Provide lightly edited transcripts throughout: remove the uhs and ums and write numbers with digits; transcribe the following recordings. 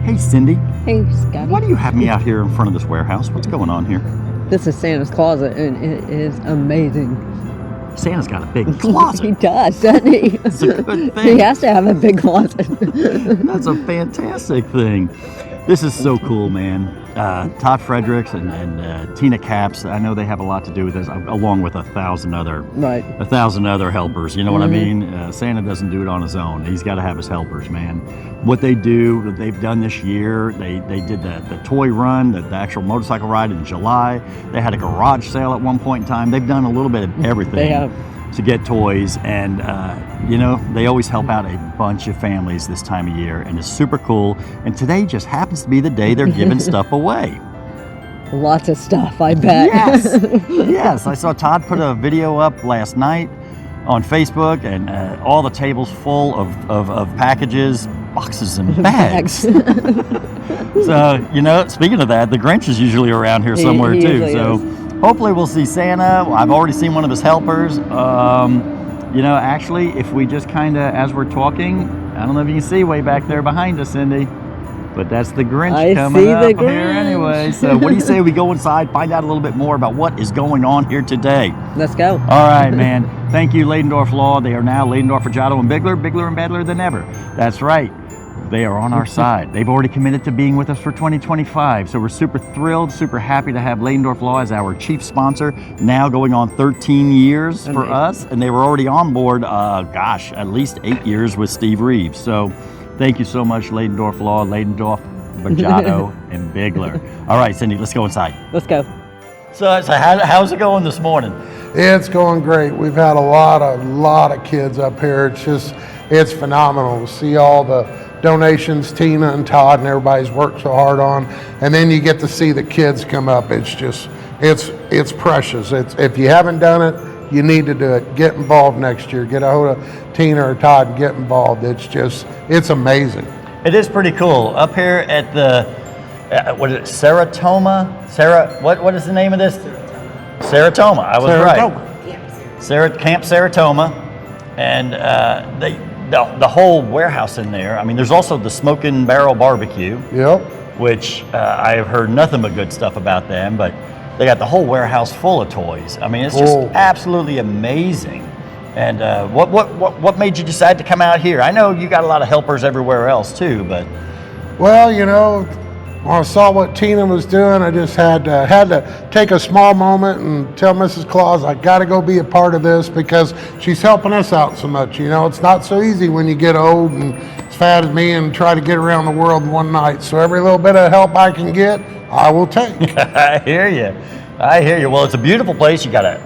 Hey, Cindy. Hey, Scotty. Why do you have me out here in front of this warehouse? What's going on here? This is Santa's closet, and it is amazing. Santa's got a big closet. He does, doesn't he? It's a good thing. He has to have a big closet. That's a fantastic thing. This is so cool, man. Todd Fredericks and Tina Capps, I know they have a lot to do with this, along with 1,000 other helpers. You know what I mean? Santa doesn't do it on his own. He's got to have his helpers, man. What they've done this year, they did the toy run, the actual motorcycle ride in July. They had a garage sale at one point in time. They've done a little bit of everything. They have. To get toys, and you know, they always help out a bunch of families this time of year, and it's super cool. And today just happens to be the day they're giving stuff away. Lots of stuff, I bet. Yes. I saw Todd put a video up last night on Facebook, and all the tables full of packages, boxes, and bags. So, you know, speaking of that, the Grinch is usually around here somewhere too. So. Hopefully we'll see Santa. I've already seen one of his helpers. You know, actually, if we just kind of, as we're talking, I don't know if you can see way back there behind us, Cindy, but that's the Grinch coming up here anyway. So what do you say we go inside, find out a little bit more about what is going on here today? Let's go. All right, man. Thank you, Ladendorf Law. They are now Ladendorf, Fregiato, and Bigler, bigler and better than ever. That's right. They are on our side. They've already committed to being with us for 2025. So we're super thrilled, super happy to have Ladendorf Law as our chief sponsor, now going on 13 years for us. And they were already on board, at least 8 years with Steve Reeves. So thank you so much, Ladendorf Law, Ladendorf, Fregiato, and Bigler. All right, Cindy, let's go inside. Let's go. So how's it going this morning? It's going great. We've had a lot of kids up here. It's phenomenal to see all the donations Tina and Todd and everybody's worked so hard on, and then you get to see the kids come up. It's precious. If you haven't done it, you need to do it. Get involved next year. Get a hold of Tina or Todd and get involved. It's amazing. It is pretty cool. Up here at the what is it, Sertoma? What is the name of this? Sertoma. I was right. Camp Sertoma, and the whole warehouse in there. I mean, there's also the Smoking Barrel Barbecue. Yep. Which I have heard nothing but good stuff about them, but they got the whole warehouse full of toys. I mean, it's just absolutely amazing. And what made you decide to come out here? I know you got a lot of helpers everywhere else too, but. Well, you know, when I saw what Tina was doing, I just had to take a small moment and tell Mrs. Claus I got to go be a part of this because she's helping us out so much. You know, it's not so easy when you get old and as fat as me and try to get around the world in one night. So every little bit of help I can get, I will take. I hear you. Well, it's a beautiful place. You got an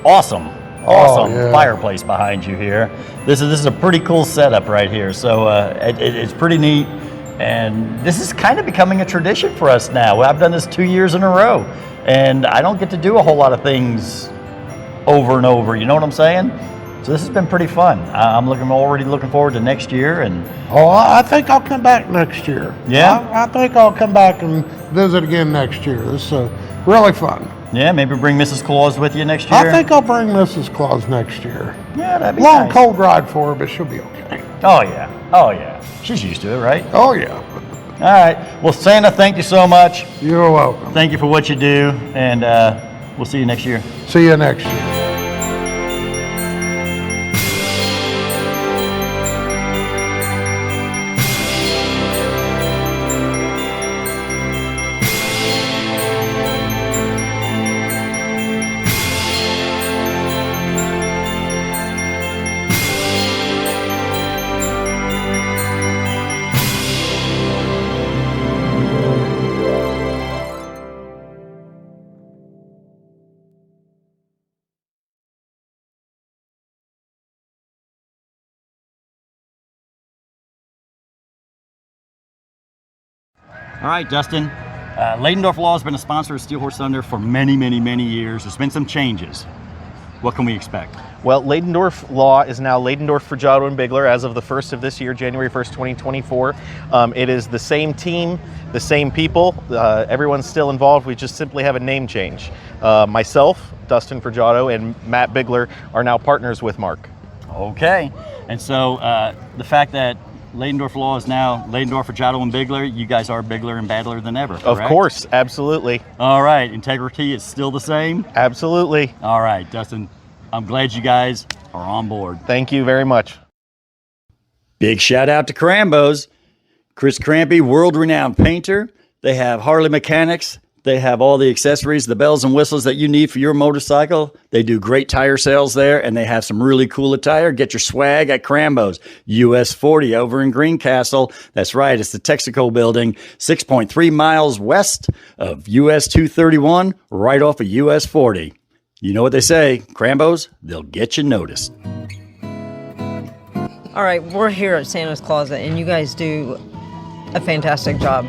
awesome fireplace behind you here. This is a pretty cool setup right here. So it's pretty neat. And this is kind of becoming a tradition for us now. I've done this 2 years in a row, and I don't get to do a whole lot of things over and over. You know what I'm saying? So this has been pretty fun. I'm already looking forward to next year. And I think I'll come back next year. Yeah? I think I'll come back and visit again next year. This is really fun. Yeah, maybe bring Mrs. Claus with you next year. I think I'll bring Mrs. Claus next year. Yeah, that'd be long, nice. cold ride for her, but she'll be okay. Oh yeah. She's used to it, right? Oh yeah. All right. Well, Santa, thank you so much. You're welcome. Thank you for what you do, and we'll see you next year. See you next year. All right, Dustin. Ladendorf Law has been a sponsor of Steel Horse Thunder for many, many, many years. There's been some changes. What can we expect? Well, Ladendorf Law is now Ladendorf, Fregiato, and Bigler as of the 1st of this year, January 1st, 2024. It is the same team, the same people. Everyone's still involved. We just simply have a name change. Myself, Dustin Fregiato, and Matt Bigler are now partners with Mark. Okay. And so the fact that Ladendorf Law is now Ladendorf, Fregiato, and Bigler. You guys are bigger and badler than ever, correct? Of course, absolutely. All right, integrity is still the same? Absolutely. All right, Dustin, I'm glad you guys are on board. Thank you very much. Big shout out to Krambo's. Chris Crampy, world-renowned painter. They have Harley mechanics. They have all the accessories, the bells and whistles that you need for your motorcycle. They do great tire sales there, and they have some really cool attire. Get your swag at Krambo's. US 40 over in Greencastle. That's right, it's the Texaco building, 6.3 miles west of US 231, right off of US 40. You know what they say, Krambo's, they'll get you noticed. All right, we're here at Santa's Closet, and you guys do a fantastic job.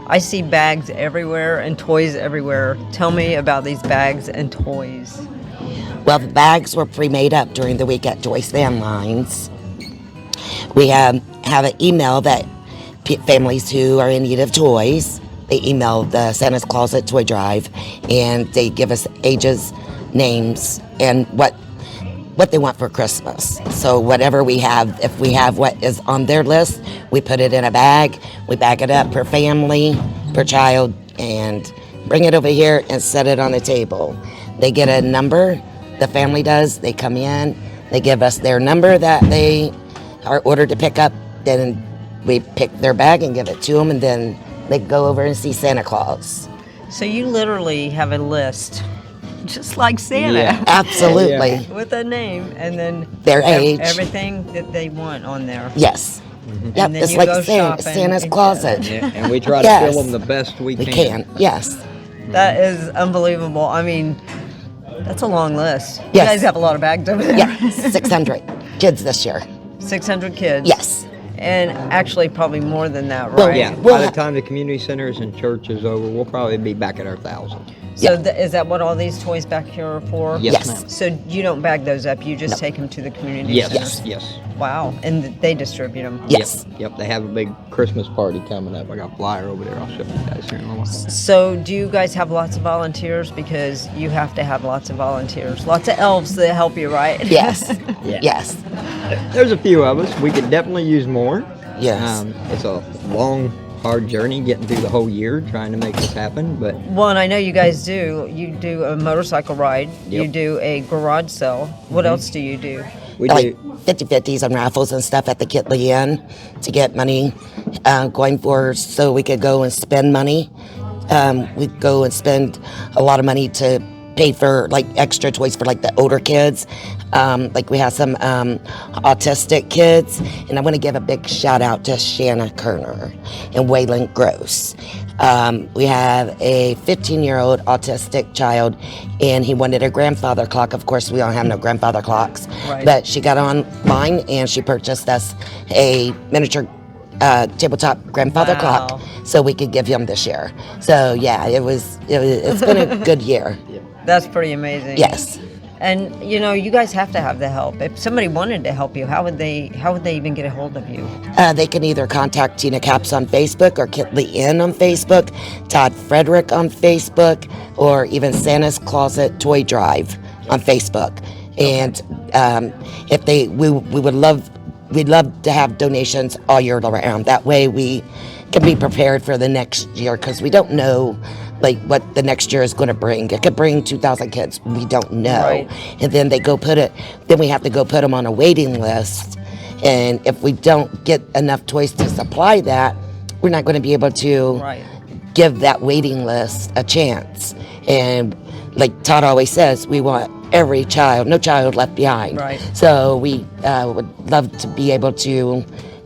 I see bags everywhere and toys everywhere. Tell me about these bags and toys. Well, the bags were pre-made up during the week at Joyce Van Lines. We have an email that families who are in need of toys, they email the Santa's Closet Toy Drive, and they give us ages, names, and what they want for Christmas. So whatever we have, if we have what is on their list, we put it in a bag, we bag it up per family, per child, and bring it over here and set it on the table. They get a number, the family does, they come in, they give us their number that they are ordered to pick up, then we pick their bag and give it to them, and then they go over and see Santa Claus. So you literally have a list, just like Santa. Yeah. Absolutely. With a name, and then Their age. everything that they want on there. Yes. And Yep, then it's you like go shopping Santa's and- Closet. Yeah, and we try to Yes. fill them the best we We can. can, yes. That is unbelievable. I mean, that's a long list. You Yes. guys have a lot of bags over there. Yeah, 600 kids this year. 600 kids. Yes. And actually probably more than that, Well, right? Yeah, Well, by the time the community centers and church is over, we'll probably be back at our 1,000. So Yeah. is that what all these toys back here are for? Yes, Yes. ma'am. So you don't bag those up, you just No. take them to the community Yes, center? yes. Wow. And they distribute them? Yes. Yep, they have a big Christmas party coming up. I got a flyer over there. I'll show you guys here in a little while. So do you guys have lots of volunteers? Because you have to have lots of volunteers. Lots of elves that help you, right? Yes. Yeah. Yes. There's a few of us. We could definitely use more. Yes. It's a long, hard journey getting through the whole year trying to make this happen, but Well, and I know you guys do. You do a motorcycle ride. You Yep. do a garage sale. What else do you do? we like do. 50-50s and raffles and stuff at the Kitley Inn to get money going for, so we could go and spend money. We go and spend a lot of money to pay for like extra toys for like the older kids. Like we have some autistic kids, and I want to give a big shout out to Shanna Kerner and Waylon Gross. We have a 15-year-old autistic child, and he wanted a grandfather clock. Of course, we don't have no grandfather clocks, Right. but she got online and she purchased us a miniature tabletop grandfather Wow. clock so we could give him this year. So yeah, it's been a good year. That's pretty amazing. Yes. And you know, you guys have to have the help. If somebody wanted to help you, how would they even get a hold of you? They can either contact Tina Caps on Facebook or Kitley Inn on Facebook, Todd Frederick on Facebook, or even Santa's Closet Toy Drive on Facebook. And if we'd love to have donations all year round. That way we can be prepared for the next year, because we don't know like what the next year is going to bring. It could bring 2,000 kids. We don't know. Right. And then then we have to go put them on a waiting list. And if we don't get enough toys to supply that, we're not going to be able to Right. give that waiting list a chance. And like Todd always says, we want every child, no child left behind. Right. So we would love to be able to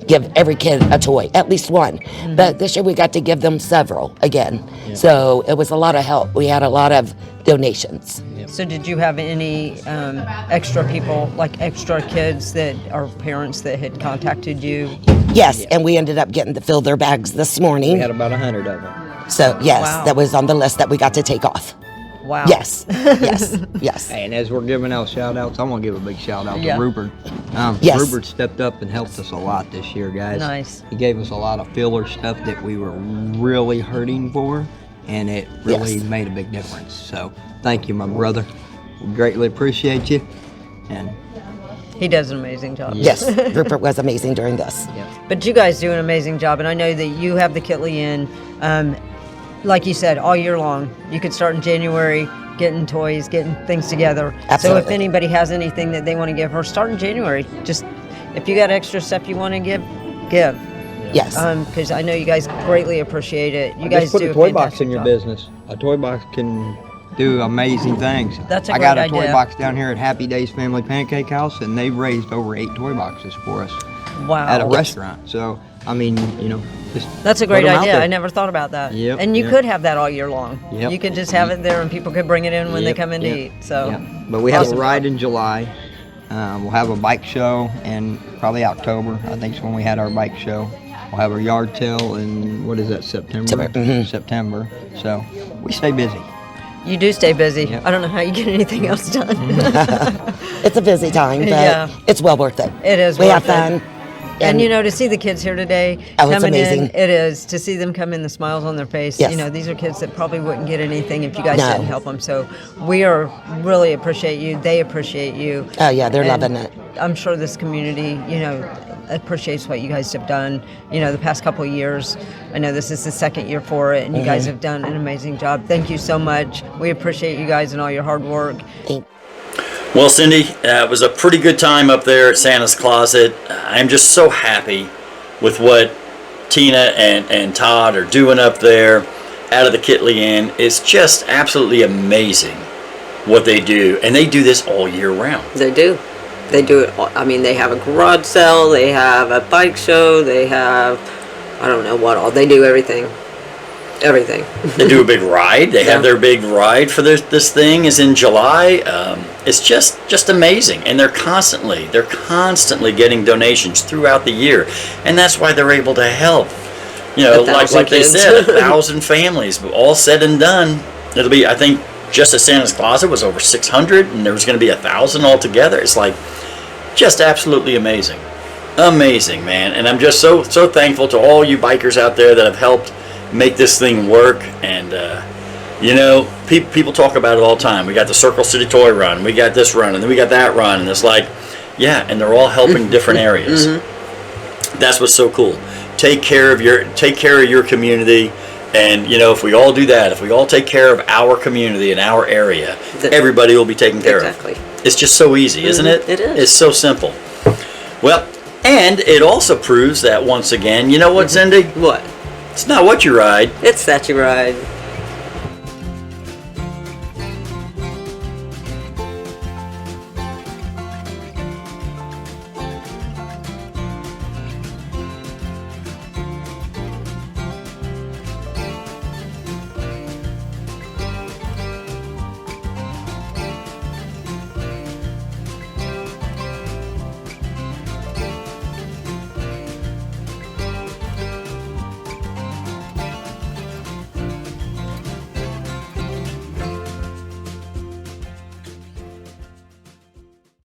give every kid a toy, at least one. Mm-hmm. But this year we got to give them several again. So it was a lot of help. We had a lot of donations. So did you have any extra people, like extra kids that are parents that had contacted you? Yes, and we ended up getting to fill their bags this morning. We had about 100 of them. So yes, Wow. that was on the list that we got to take off. Wow. Yes, yes, yes. And as we're giving out shout outs, I want to give a big shout out Yeah. to Rupert. Yes. Rupert stepped up and helped us a lot this year, guys. Nice. He gave us a lot of filler stuff that we were really hurting for, and it really Yes. made a big difference. So thank you, my brother. We greatly appreciate you. And He does an amazing job. Yes, Rupert was amazing during this. But you guys do an amazing job, and I know that you have the Kitley Inn, like you said, all year long. You could start in January, getting toys, getting things together. Absolutely. So if anybody has anything that they want to give her, start in January. Just if you got extra stuff you want to give. Yes. Because I know you guys greatly appreciate it. You guys Just put do a toy box fantastic in your job. business. A toy box can do amazing things. That's a I got great a toy idea. box down here at Happy Days Family Pancake House, and they've raised over 8 toy boxes for us Wow. at a restaurant. So, I mean, just That's a put great 'em out idea. there. I never thought about that. Yep, And you yep. could have that all year long. Yep. You could just have it there and people could bring it in when they Yep, come in to yep, eat. So, yep. But we have Awesome a ride job. in July. We'll have a bike show in probably October. I think it's when we had our bike show. We'll have our yard sale in, what is that, September? September. So we stay busy. You do stay busy. Yep. I don't know how you get anything else done. It's a busy time, but Yeah. it's well worth it. It is We have worth it. fun. And to see the kids here today Oh, it's coming amazing. in, it is to see them come in, the smiles on their face. Yes. These are kids that probably wouldn't get anything if you guys No. didn't help them. So we are really appreciate you. They appreciate you. Oh, yeah, they're And loving it. I'm sure this community, appreciates what you guys have done. The past couple of years. I know this is the second year for it, and you guys have done an amazing job. Thank you so much. We appreciate you guys and all your hard work. Well, Cindy, it was a pretty good time up there at Santa's Closet. I'm just so happy with what Tina and Todd are doing up there out of the Kitley Inn. It's just absolutely amazing what they do, and they do this all year round. They do. They do it. I mean, they have a garage sale. They have a bike show. They have, I don't know what all. They do everything. Everything. They do a big ride. They have their big ride for this thing is in July. It's just amazing, and they're constantly getting donations throughout the year, and that's why they're able to help. Like they kids. said, 1,000 families. But all said and done, it'll be, I think, just at Santa's Closet was over 600, and there was going to be 1,000 altogether. It's like just absolutely amazing, man. And I'm just so thankful to all you bikers out there that have helped make this thing work. And people talk about it all the time. We got the Circle City Toy Run, we got this run, and then we got that run, and it's like, yeah, and they're all helping different areas. That's what's so cool. Take care of your community, and if we all do that, if we all take care of our community and our area, everybody will be taken care of. It's just so easy, isn't it? It is. It's so simple. Well, and it also proves that once again, you know what, Cindy? What? It's not what you ride. It's that you ride.